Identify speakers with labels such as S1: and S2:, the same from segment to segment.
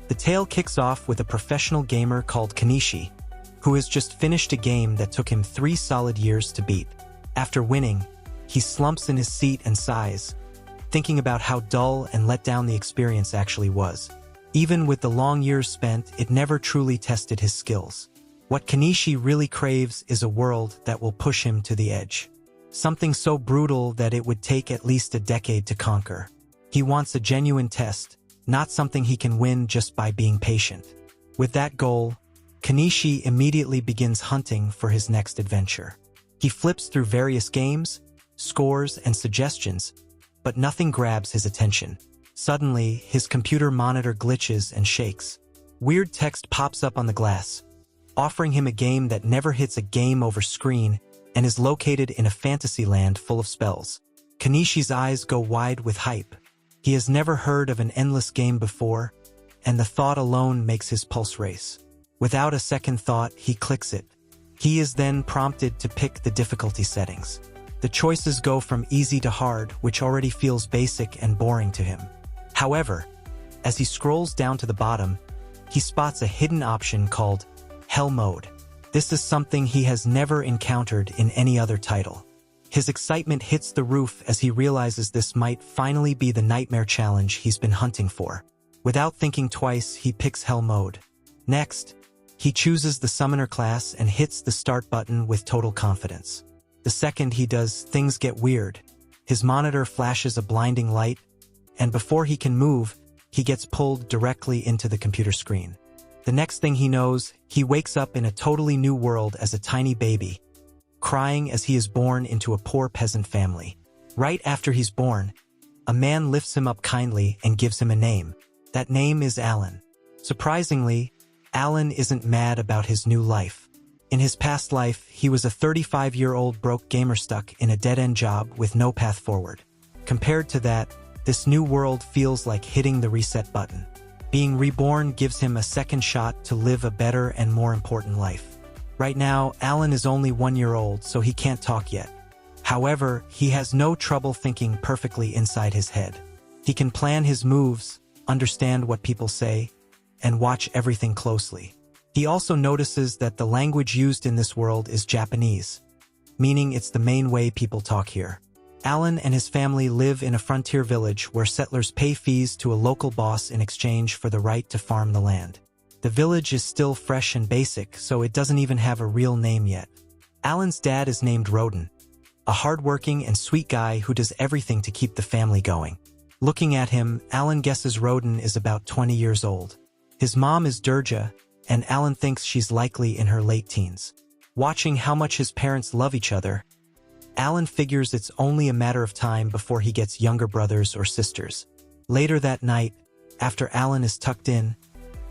S1: The tale kicks off with a professional gamer called Kenichi, who has just finished a game that took him 3 solid years to beat. After winning, he slumps in his seat and sighs, thinking about how dull and let down the experience actually was. Even with the long years spent, it never truly tested his skills. What Kenichi really craves is a world that will push him to the edge. Something so brutal that it would take at least a decade to conquer. He wants a genuine test, not something he can win just by being patient. With that goal, Kenichi immediately begins hunting for his next adventure. He flips through various games, scores, and suggestions, but nothing grabs his attention. Suddenly, his computer monitor glitches and shakes. Weird text pops up on the glass, offering him a game that never hits a game over screen and is located in a fantasy land full of spells. Kenichi's eyes go wide with hype. He has never heard of an endless game before, and the thought alone makes his pulse race. Without a second thought, he clicks it. He is then prompted to pick the difficulty settings. The choices go from easy to hard, which already feels basic and boring to him. However, as he scrolls down to the bottom, he spots a hidden option called Hell Mode. This is something he has never encountered in any other title. His excitement hits the roof as he realizes this might finally be the nightmare challenge he's been hunting for. Without thinking twice, he picks Hell Mode. Next, he chooses the Summoner class and hits the Start button with total confidence. The second he does, things get weird. His monitor flashes a blinding light, and before he can move, he gets pulled directly into the computer screen. The next thing he knows, he wakes up in a totally new world as a tiny baby, crying as he is born into a poor peasant family. Right after he's born, a man lifts him up kindly and gives him a name. That name is Alan. Surprisingly, Alan isn't mad about his new life. In his past life, he was a 35-year-old broke gamer stuck in a dead-end job with no path forward. Compared to that, this new world feels like hitting the reset button. Being reborn gives him a second shot to live a better and more important life. Right now, Alan is only 1 year old, so he can't talk yet. However, he has no trouble thinking perfectly inside his head. He can plan his moves, understand what people say, and watch everything closely. He also notices that the language used in this world is Japanese, meaning it's the main way people talk here. Alan and his family live in a frontier village where settlers pay fees to a local boss in exchange for the right to farm the land. The village is still fresh and basic, so it doesn't even have a real name yet. Alan's dad is named Roden, a hardworking and sweet guy who does everything to keep the family going. Looking at him, Alan guesses Roden is about 20 years old. His mom is Durja, and Alan thinks she's likely in her late teens. Watching how much his parents love each other, Alan figures it's only a matter of time before he gets younger brothers or sisters. Later that night, after Alan is tucked in,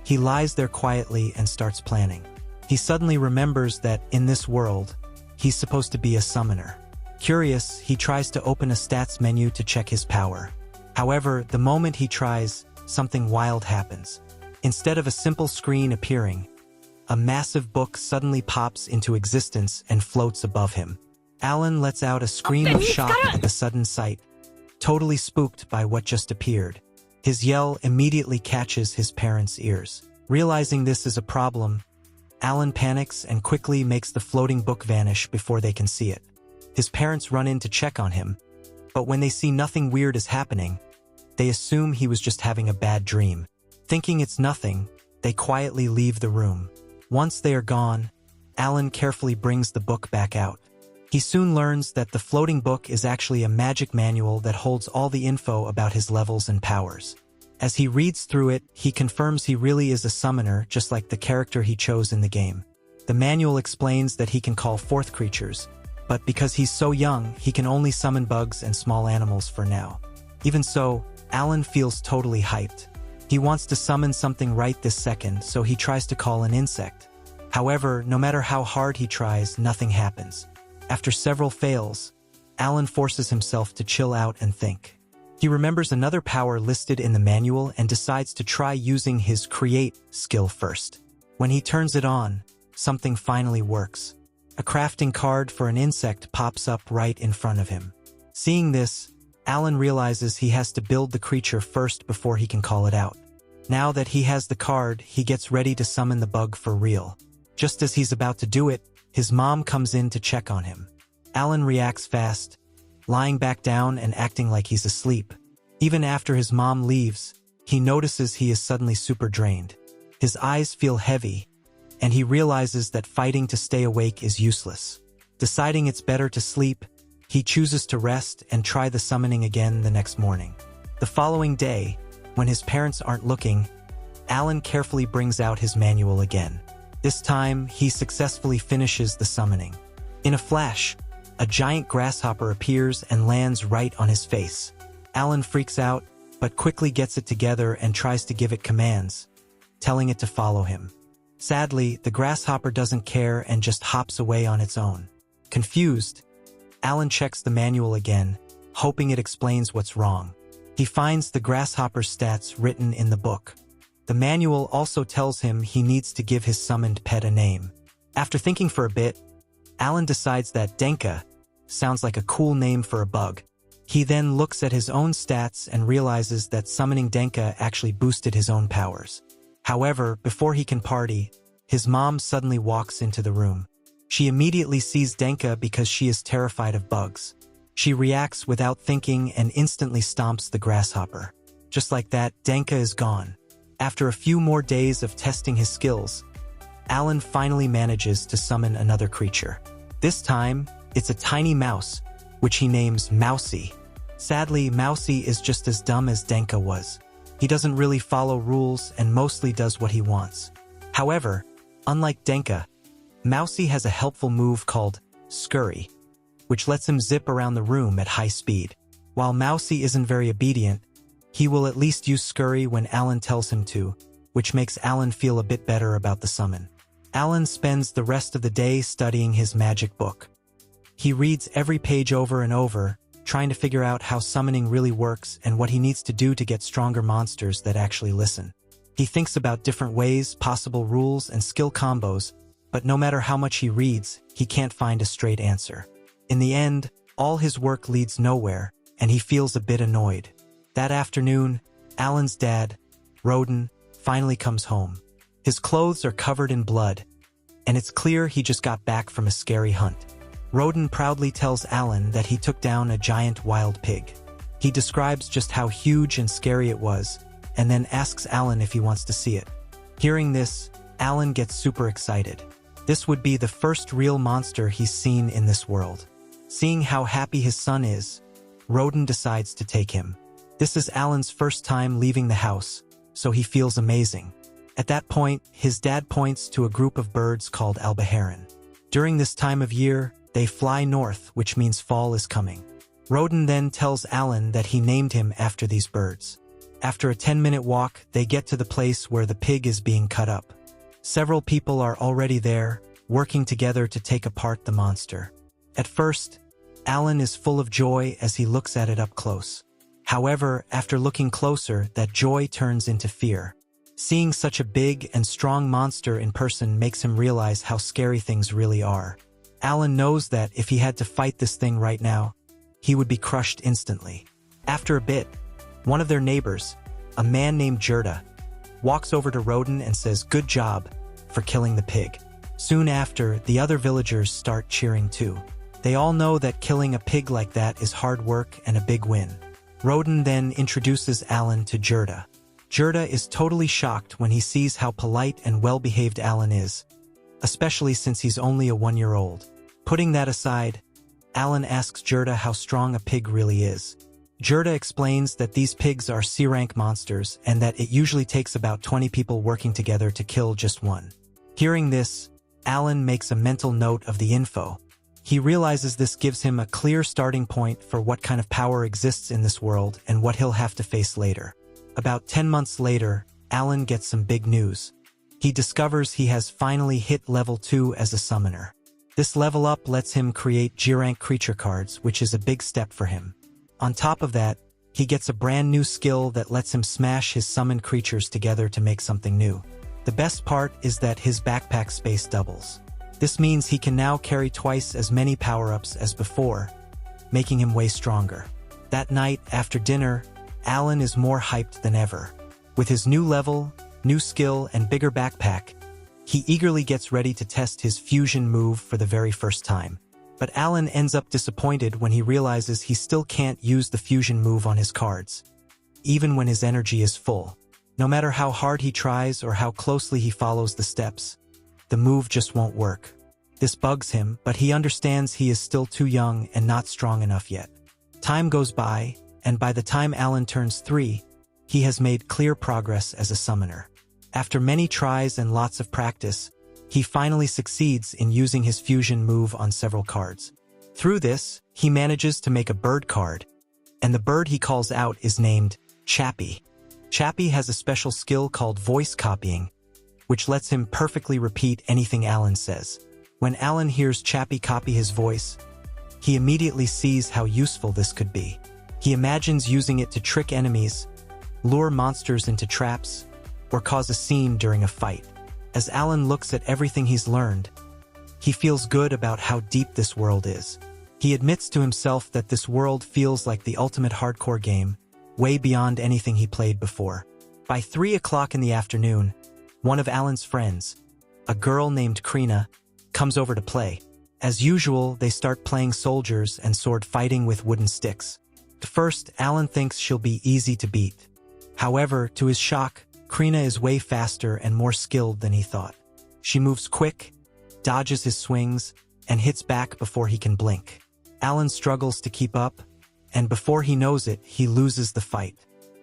S1: he lies there quietly and starts planning. He suddenly remembers that, in this world, he's supposed to be a summoner. Curious, he tries to open a stats menu to check his power. However, the moment he tries, something wild happens. Instead of a simple screen appearing, a massive book suddenly pops into existence and floats above him. Alan lets out a scream of shock at the sudden sight, totally spooked by what just appeared. His yell immediately catches his parents' ears. Realizing this is a problem, Alan panics and quickly makes the floating book vanish before they can see it. His parents run in to check on him, but when they see nothing weird is happening, they assume he was just having a bad dream. Thinking it's nothing, they quietly leave the room. Once they are gone, Alan carefully brings the book back out. He soon learns that the floating book is actually a magic manual that holds all the info about his levels and powers. As he reads through it, he confirms he really is a summoner, just like the character he chose in the game. The manual explains that he can call forth creatures, but because he's so young, he can only summon bugs and small animals for now. Even so, Alan feels totally hyped. He wants to summon something right this second, so he tries to call an insect. However, no matter how hard he tries, nothing happens. After several fails, Alan forces himself to chill out and think. He remembers another power listed in the manual and decides to try using his Create skill first. When he turns it on, something finally works. A crafting card for an insect pops up right in front of him. Seeing this, Alan realizes he has to build the creature first before he can call it out. Now that he has the card, he gets ready to summon the bug for real. Just as he's about to do it, his mom comes in to check on him. Alan reacts fast, lying back down and acting like he's asleep. Even after his mom leaves, he notices he is suddenly super drained. His eyes feel heavy, and he realizes that fighting to stay awake is useless. Deciding it's better to sleep, he chooses to rest and try the summoning again the next morning. The following day, when his parents aren't looking, Alan carefully brings out his manual again. This time, he successfully finishes the summoning. In a flash, a giant grasshopper appears and lands right on his face. Alan freaks out, but quickly gets it together and tries to give it commands, telling it to follow him. Sadly, the grasshopper doesn't care and just hops away on its own. Confused, Alan checks the manual again, hoping it explains what's wrong. He finds the grasshopper's stats written in the book. The manual also tells him he needs to give his summoned pet a name. After thinking for a bit, Alan decides that Denka sounds like a cool name for a bug. He then looks at his own stats and realizes that summoning Denka actually boosted his own powers. However, before he can party, his mom suddenly walks into the room. She immediately sees Denka because she is terrified of bugs. She reacts without thinking and instantly stomps the grasshopper. Just like that, Denka is gone. After a few more days of testing his skills, Alan finally manages to summon another creature. This time, it's a tiny mouse, which he names Mousy. Sadly, Mousy is just as dumb as Denka was. He doesn't really follow rules and mostly does what he wants. However, unlike Denka, Mousy has a helpful move called Scurry, which lets him zip around the room at high speed. While Mousy isn't very obedient, he will at least use Scurry when Alan tells him to, which makes Alan feel a bit better about the summon. Alan spends the rest of the day studying his magic book. He reads every page over and over, trying to figure out how summoning really works and what he needs to do to get stronger monsters that actually listen. He thinks about different ways, possible rules, and skill combos, but no matter how much he reads, he can't find a straight answer. In the end, all his work leads nowhere, and he feels a bit annoyed. That afternoon, Alan's dad, Roden, finally comes home. His clothes are covered in blood, and it's clear he just got back from a scary hunt. Roden proudly tells Alan that he took down a giant wild pig. He describes just how huge and scary it was, and then asks Alan if he wants to see it. Hearing this, Alan gets super excited. This would be the first real monster he's seen in this world. Seeing how happy his son is, Roden decides to take him. This is Alan's first time leaving the house, so he feels amazing. At that point, his dad points to a group of birds called albaharan. During this time of year, they fly north, which means fall is coming. Roden then tells Alan that he named him after these birds. After a 10-minute walk, they get to the place where the pig is being cut up. Several people are already there, working together to take apart the monster. At first, Alan is full of joy as he looks at it up close. However, after looking closer, that joy turns into fear. Seeing such a big and strong monster in person makes him realize how scary things really are. Alan knows that if he had to fight this thing right now, he would be crushed instantly. After a bit, one of their neighbors, a man named Gerda, walks over to Roden and says, "Good job for killing the pig." Soon after, the other villagers start cheering too. They all know that killing a pig like that is hard work and a big win. Roden then introduces Alan to Gerda. Gerda is totally shocked when he sees how polite and well-behaved Alan is, especially since he's only a 1-year-old. Putting that aside, Alan asks Gerda how strong a pig really is. Gerda explains that these pigs are C-rank monsters and that it usually takes about 20 people working together to kill just one. Hearing this, Alan makes a mental note of the info. He realizes this gives him a clear starting point for what kind of power exists in this world and what he'll have to face later. About 10 months later, Alan gets some big news. He discovers he has finally hit level 2 as a summoner. This level up lets him create G-rank creature cards, which is a big step for him. On top of that, he gets a brand new skill that lets him smash his summoned creatures together to make something new. The best part is that his backpack space doubles. This means he can now carry twice as many power-ups as before, making him way stronger. That night, after dinner, Alan is more hyped than ever. With his new level, new skill, and bigger backpack, he eagerly gets ready to test his fusion move for the very first time. But Alan ends up disappointed when he realizes he still can't use the fusion move on his cards, even when his energy is full. No matter how hard he tries or how closely he follows the steps, the move just won't work. This bugs him, but he understands he is still too young and not strong enough yet. Time goes by, and by the time Alan turns 3, he has made clear progress as a summoner. After many tries and lots of practice, he finally succeeds in using his fusion move on several cards. Through this, he manages to make a bird card, and the bird he calls out is named Chappie. Chappie has a special skill called voice copying, which lets him perfectly repeat anything Alan says. When Alan hears Chappie copy his voice, he immediately sees how useful this could be. He imagines using it to trick enemies, lure monsters into traps, or cause a scene during a fight. As Alan looks at everything he's learned, he feels good about how deep this world is. He admits to himself that this world feels like the ultimate hardcore game, way beyond anything he played before. By 3 o'clock in the afternoon, one of Alan's friends, a girl named Krina, comes over to play. As usual, they start playing soldiers and sword fighting with wooden sticks. At first, Alan thinks she'll be easy to beat. However, to his shock, Krina is way faster and more skilled than he thought. She moves quick, dodges his swings, and hits back before he can blink. Alan struggles to keep up, and before he knows it, he loses the fight.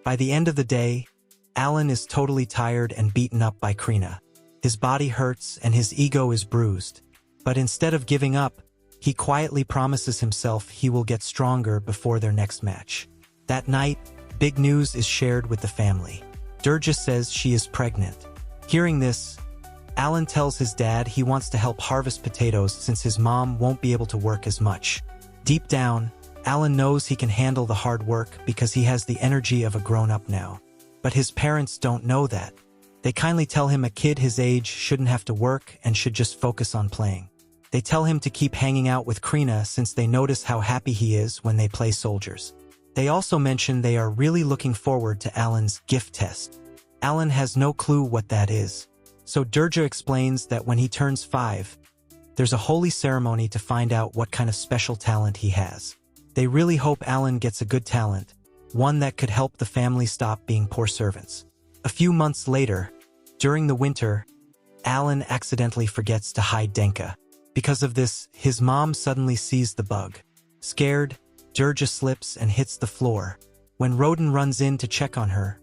S1: By the end of the day, Alan is totally tired and beaten up by Krina. His body hurts and his ego is bruised. But instead of giving up, he quietly promises himself he will get stronger before their next match. That night, big news is shared with the family. Durga says she is pregnant. Hearing this, Alan tells his dad he wants to help harvest potatoes since his mom won't be able to work as much. Deep down, Alan knows he can handle the hard work because he has the energy of a grown-up now. But his parents don't know that. They kindly tell him a kid his age shouldn't have to work and should just focus on playing. They tell him to keep hanging out with Krina since they notice how happy he is when they play soldiers. They also mention they are really looking forward to Alan's gift test. Alan has no clue what that is. So Durga explains that when he turns 5, there's a holy ceremony to find out what kind of special talent he has. They really hope Alan gets a good talent, one that could help the family stop being poor servants. A few months later, during the winter, Alan accidentally forgets to hide Denka. Because of this, his mom suddenly sees the bug. Scared, Durga slips and hits the floor. When Roden runs in to check on her,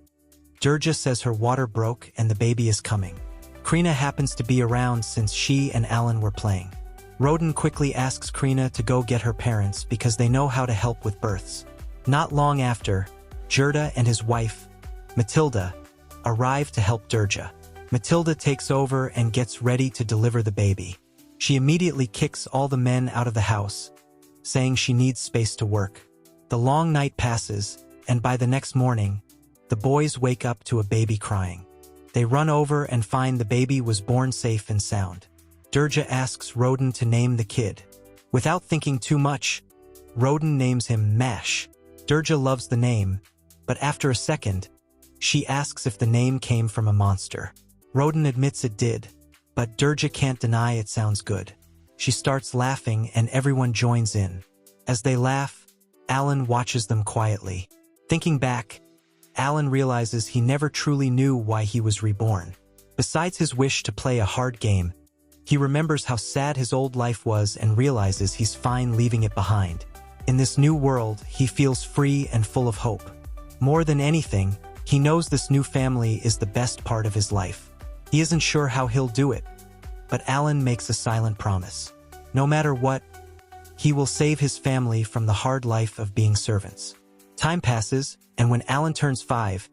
S1: Durga says her water broke and the baby is coming. Krina happens to be around since she and Alan were playing. Roden quickly asks Krina to go get her parents because they know how to help with births. Not long after, Jurda and his wife, Matilda, arrive to help Durga. Matilda takes over and gets ready to deliver the baby. She immediately kicks all the men out of the house, saying she needs space to work. The long night passes, and by the next morning, the boys wake up to a baby crying. They run over and find the baby was born safe and sound. Durga asks Roden to name the kid. Without thinking too much, Roden names him Mash. Durga loves the name, but after a second, she asks if the name came from a monster. Roden admits it did, but Durga can't deny it sounds good. She starts laughing and everyone joins in. As they laugh, Alan watches them quietly. Thinking back, Alan realizes he never truly knew why he was reborn. Besides his wish to play a hard game, he remembers how sad his old life was and realizes he's fine leaving it behind. In this new world, he feels free and full of hope. More than anything, he knows this new family is the best part of his life. He isn't sure how he'll do it, but Alan makes a silent promise. No matter what, he will save his family from the hard life of being servants. Time passes, and when Alan turns 5,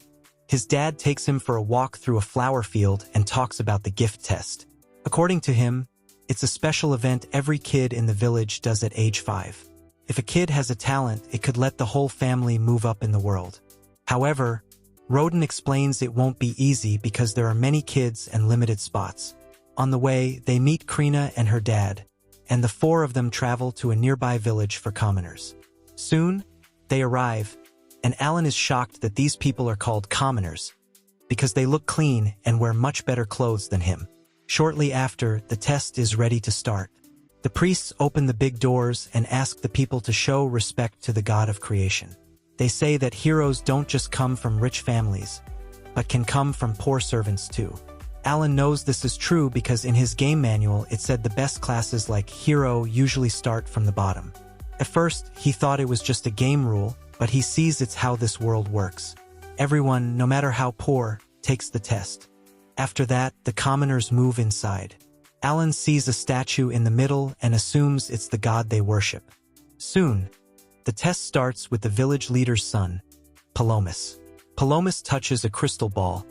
S1: his dad takes him for a walk through a flower field and talks about the gift test. According to him, it's a special event every kid in the village does at age 5. If a kid has a talent, it could let the whole family move up in the world. However, Roden explains it won't be easy because there are many kids and limited spots. On the way, they meet Krina and her dad, and the 4 of them travel to a nearby village for commoners. Soon, they arrive, and Alan is shocked that these people are called commoners, because they look clean and wear much better clothes than him. Shortly after, the test is ready to start. The priests open the big doors and ask the people to show respect to the god of creation. They say that heroes don't just come from rich families, but can come from poor servants too. Alan knows this is true because in his game manual it said the best classes like hero usually start from the bottom. At first, he thought it was just a game rule, but he sees it's how this world works. Everyone, no matter how poor, takes the test. After that, the commoners move inside. Alan sees a statue in the middle and assumes it's the god they worship. Soon, the test starts with the village leader's son, Palomas. Palomas touches a crystal ball,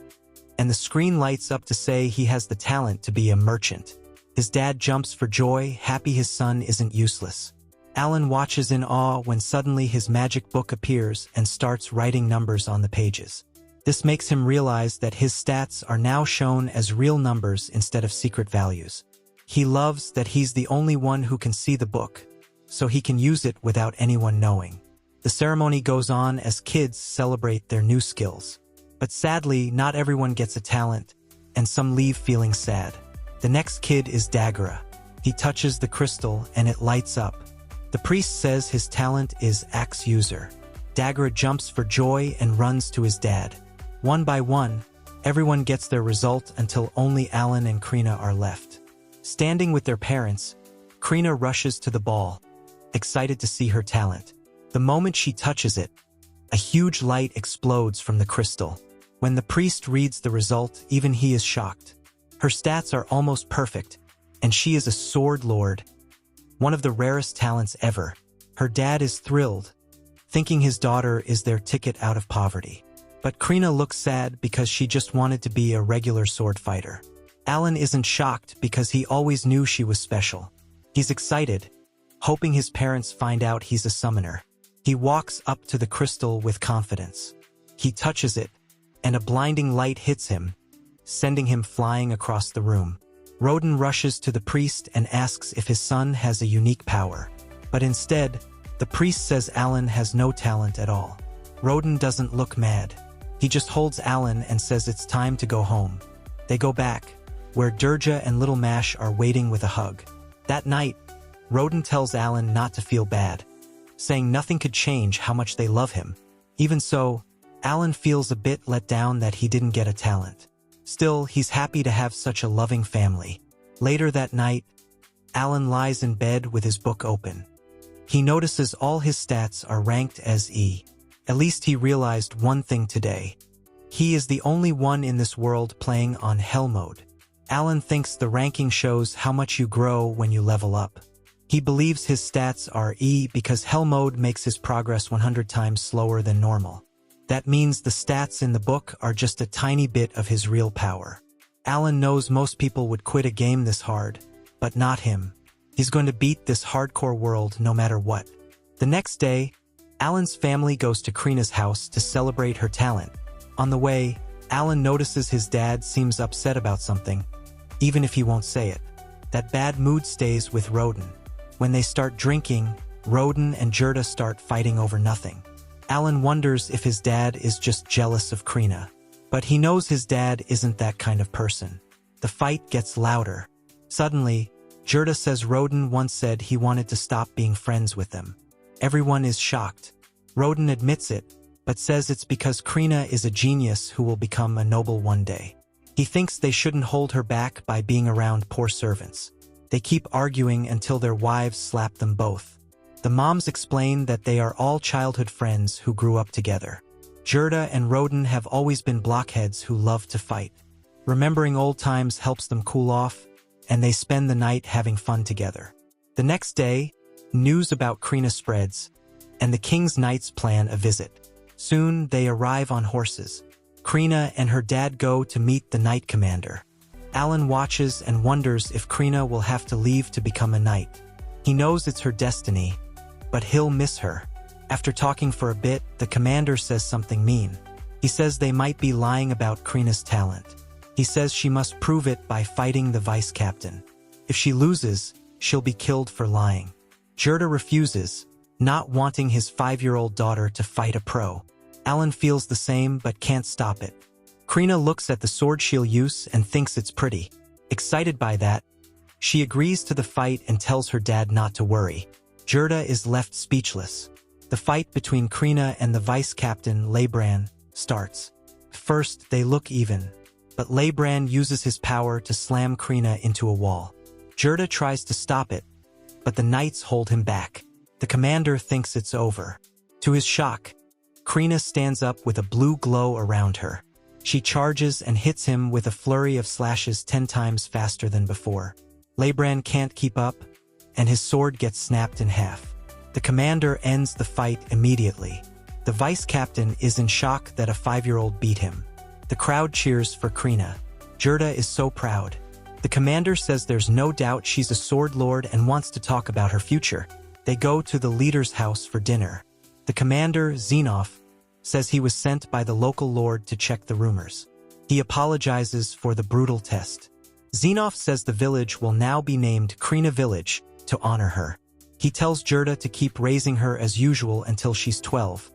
S1: and the screen lights up to say he has the talent to be a merchant. His dad jumps for joy, happy his son isn't useless. Alan watches in awe when suddenly his magic book appears and starts writing numbers on the pages. This makes him realize that his stats are now shown as real numbers instead of secret values. He loves that he's the only one who can see the book, so he can use it without anyone knowing. The ceremony goes on as kids celebrate their new skills. But sadly, not everyone gets a talent, and some leave feeling sad. The next kid is Dagara. He touches the crystal and it lights up. The priest says his talent is Axe User. Dagara jumps for joy and runs to his dad. One by one, everyone gets their result until only Alan and Krina are left. Standing with their parents, Krina rushes to the ball, excited to see her talent. The moment she touches it, a huge light explodes from the crystal. When the priest reads the result, even he is shocked. Her stats are almost perfect, and she is a sword lord, one of the rarest talents ever. Her dad is thrilled, thinking his daughter is their ticket out of poverty. But Krina looks sad because she just wanted to be a regular sword fighter. Alan isn't shocked because he always knew she was special. He's excited, hoping his parents find out he's a summoner. He walks up to the crystal with confidence. He touches it, and a blinding light hits him, sending him flying across the room. Roden rushes to the priest and asks if his son has a unique power. But instead, the priest says Alan has no talent at all. Roden doesn't look mad. He just holds Alan and says it's time to go home. They go back, where Durja and Little Mash are waiting with a hug. That night, Roden tells Alan not to feel bad, saying nothing could change how much they love him. Even so, Alan feels a bit let down that he didn't get a talent. Still, he's happy to have such a loving family. Later that night, Alan lies in bed with his book open. He notices all his stats are ranked as E. At least he realized one thing today. He is the only one in this world playing on Hell mode. Alan thinks the ranking shows how much you grow when you level up. He believes his stats are E because Hell mode makes his progress 100 times slower than normal. That means the stats in the book are just a tiny bit of his real power. Alan knows most people would quit a game this hard, but not him. He's going to beat this hardcore world no matter what. The next day, Alan's family goes to Krina's house to celebrate her talent. On the way, Alan notices his dad seems upset about something, even if he won't say it. That bad mood stays with Roden. When they start drinking, Roden and Jurda start fighting over nothing. Alan wonders if his dad is just jealous of Krina. But he knows his dad isn't that kind of person. The fight gets louder. Suddenly, Jurda says Roden once said he wanted to stop being friends with them. Everyone is shocked. Roden admits it, but says it's because Krina is a genius who will become a noble one day. He thinks they shouldn't hold her back by being around poor servants. They keep arguing until their wives slap them both. The moms explain that they are all childhood friends who grew up together. Jurda and Roden have always been blockheads who love to fight. Remembering old times helps them cool off, and they spend the night having fun together. The next day, news about Krina spreads, and the king's knights plan a visit. Soon, they arrive on horses. Krina and her dad go to meet the knight commander. Alan watches and wonders if Krina will have to leave to become a knight. He knows it's her destiny, but he'll miss her. After talking for a bit, the commander says something mean. He says they might be lying about Krina's talent. He says she must prove it by fighting the vice captain. If she loses, she'll be killed for lying. Jurda refuses, not wanting his 5-year-old daughter to fight a pro. Alan feels the same but can't stop it. Krina looks at the sword she'll use and thinks it's pretty. Excited by that, she agrees to the fight and tells her dad not to worry. Gerda is left speechless. The fight between Krina and the vice captain, Leibran, starts. First, they look even, but Leibran uses his power to slam Krina into a wall. Gerda tries to stop it, but the knights hold him back. The commander thinks it's over. To his shock, Krina stands up with a blue glow around her. She charges and hits him with a flurry of slashes 10 times faster than before. Leibran can't keep up, and his sword gets snapped in half. The commander ends the fight immediately. The vice captain is in shock that a 5-year-old beat him. The crowd cheers for Krina. Gerda is so proud. The commander says there's no doubt she's a sword lord and wants to talk about her future. They go to the leader's house for dinner. The commander, Xenoph, says he was sent by the local lord to check the rumors. He apologizes for the brutal test. Xenoph says the village will now be named Krina Village to honor her. He tells Gerda to keep raising her as usual until she's 12.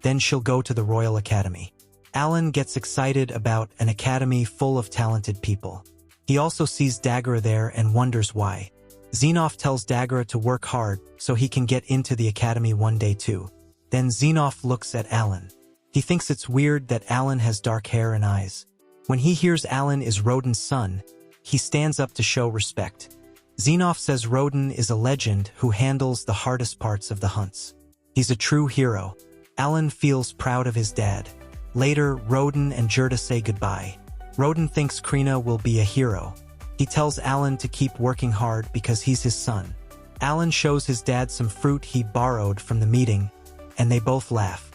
S1: Then she'll go to the Royal Academy. Alan gets excited about an academy full of talented people. He also sees Dagara there and wonders why. Xenoph tells Dagara to work hard so he can get into the academy one day too. Then Xenoph looks at Alan. He thinks it's weird that Alan has dark hair and eyes. When he hears Alan is Rodin's son, he stands up to show respect. Xenoph says Rodin is a legend who handles the hardest parts of the hunts. He's a true hero. Alan feels proud of his dad. Later, Rodin and Gerda say goodbye. Rodin thinks Krina will be a hero. He tells Alan to keep working hard because he's his son. Alan shows his dad some fruit he borrowed from the meeting, and they both laugh.